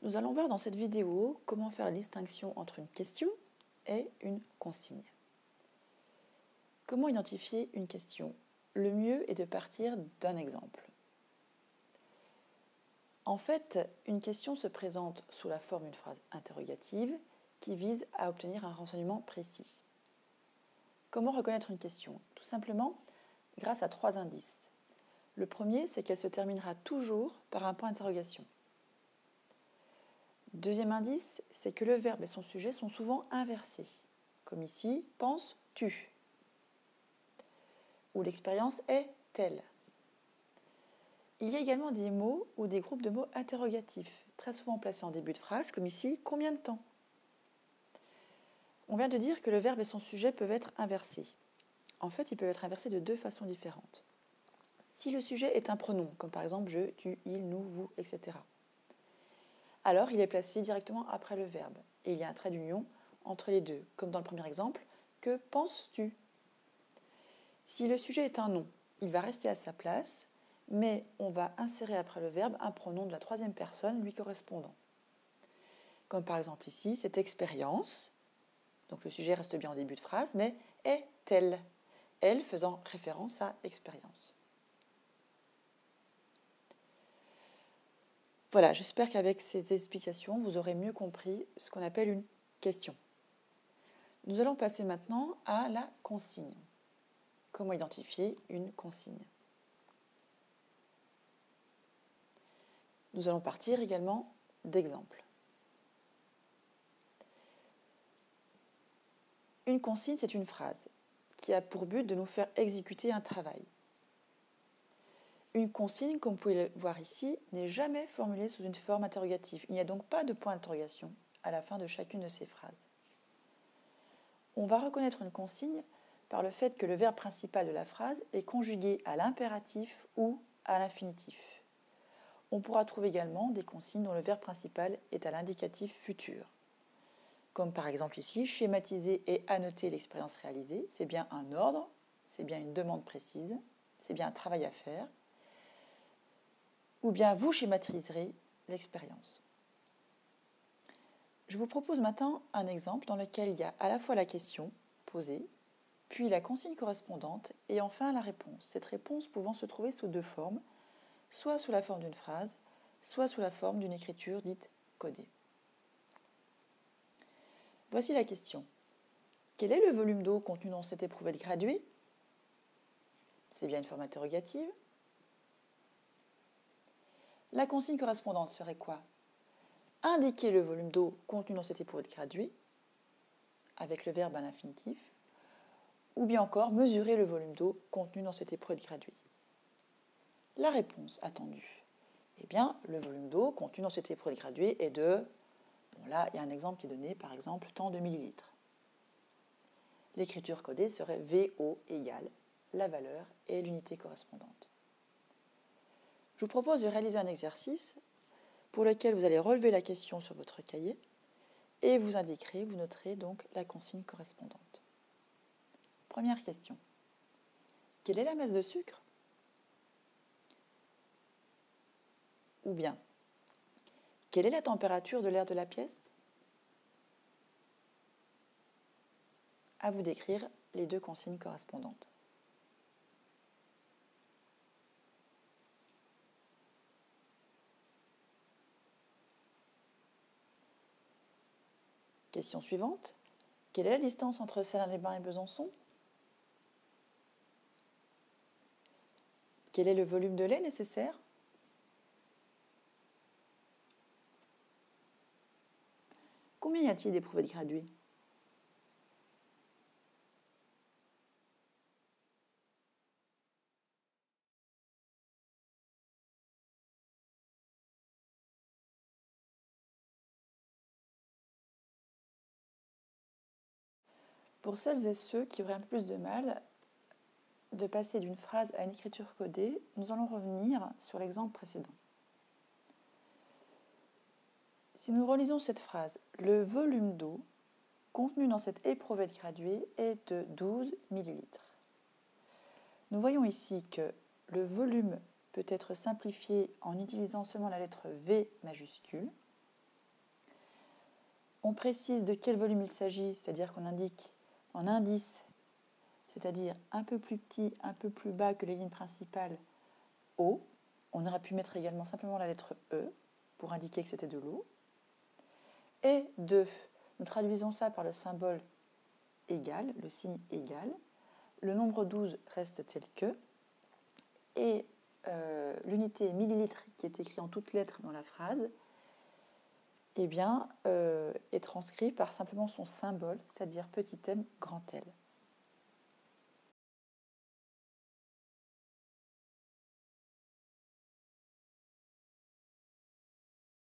Nous allons voir dans cette vidéo comment faire la distinction entre une question et une consigne. Comment identifier une question? Le mieux est de partir d'un exemple. En fait, une question se présente sous la forme d'une phrase interrogative qui vise à obtenir un renseignement précis. Comment reconnaître une question? Tout simplement grâce à 3 indices. Le premier, c'est qu'elle se terminera toujours par un point d'interrogation. Deuxième indice, c'est que le verbe et son sujet sont souvent inversés, comme ici, penses-tu, ou l'expérience est telle. Il y a également des mots ou des groupes de mots interrogatifs, très souvent placés en début de phrase, comme ici, combien de temps? On vient de dire que le verbe et son sujet peuvent être inversés. En fait, ils peuvent être inversés de 2 façons différentes. Si le sujet est un pronom, comme par exemple je, tu, il, nous, vous, etc., alors il est placé directement après le verbe, et il y a un trait d'union entre les deux, comme dans le premier exemple, que penses-tu? Si le sujet est un nom, il va rester à sa place, mais on va insérer après le verbe un pronom de la 3e personne lui correspondant. Comme par exemple ici, cette expérience, donc le sujet reste bien en début de phrase, mais est telle, elle faisant référence à expérience. Voilà, j'espère qu'avec ces explications, vous aurez mieux compris ce qu'on appelle une question. Nous allons passer maintenant à la consigne. Comment identifier une consigne? Nous allons partir également d'exemples. Une consigne, c'est une phrase qui a pour but de nous faire exécuter un travail. Une consigne, comme vous pouvez le voir ici, n'est jamais formulée sous une forme interrogative. Il n'y a donc pas de point d'interrogation à la fin de chacune de ces phrases. On va reconnaître une consigne par le fait que le verbe principal de la phrase est conjugué à l'impératif ou à l'infinitif. On pourra trouver également des consignes dont le verbe principal est à l'indicatif futur. Comme par exemple ici, schématiser et annoter l'expérience réalisée, c'est bien un ordre, c'est bien une demande précise, c'est bien un travail à faire. Ou bien vous schématiserez l'expérience. Je vous propose maintenant un exemple dans lequel il y a à la fois la question posée, puis la consigne correspondante et enfin la réponse. Cette réponse pouvant se trouver sous 2 formes, soit sous la forme d'une phrase, soit sous la forme d'une écriture dite codée. Voici la question. Quel est le volume d'eau contenu dans cette éprouvette graduée? C'est bien une forme interrogative. La consigne correspondante serait quoi? Indiquer le volume d'eau contenu dans cette éprouvette graduée, avec le verbe à l'infinitif, ou bien encore mesurer le volume d'eau contenu dans cette éprouvette graduée. La réponse attendue. Eh bien, le volume d'eau contenu dans cette éprouvette graduée est de... Bon, là, il y a un exemple qui est donné, par exemple, tant de millilitres. L'écriture codée serait VO égale la valeur et l'unité correspondante. Je vous propose de réaliser un exercice pour lequel vous allez relever la question sur votre cahier et vous noterez donc la consigne correspondante. Première question. Quelle est la masse de sucre? Ou bien, quelle est la température de l'air de la pièce? À vous d'écrire les 2 consignes correspondantes. Question suivante. Quelle est la distance entre Salins-les-Bains et Besançon? Quel est le volume de lait nécessaire? Combien y a-t-il d'éprouvettes graduées? Pour celles et ceux qui auraient un peu plus de mal de passer d'une phrase à une écriture codée, nous allons revenir sur l'exemple précédent. Si nous relisons cette phrase, le volume d'eau contenu dans cette éprouvette graduée est de 12 millilitres. Nous voyons ici que le volume peut être simplifié en utilisant seulement la lettre V majuscule. On précise de quel volume il s'agit, c'est-à-dire qu'on indique en indice, c'est-à-dire un peu plus petit, un peu plus bas que les lignes principales, eau. On aurait pu mettre également simplement la lettre E pour indiquer que c'était de l'eau. Et 2, nous traduisons ça par le symbole égal, le signe égal. Le nombre 12 reste tel que. Et l'unité millilitre qui est écrite en toutes lettres dans la phrase, eh bien, est transcrit par simplement son symbole, c'est-à-dire petit m, grand L.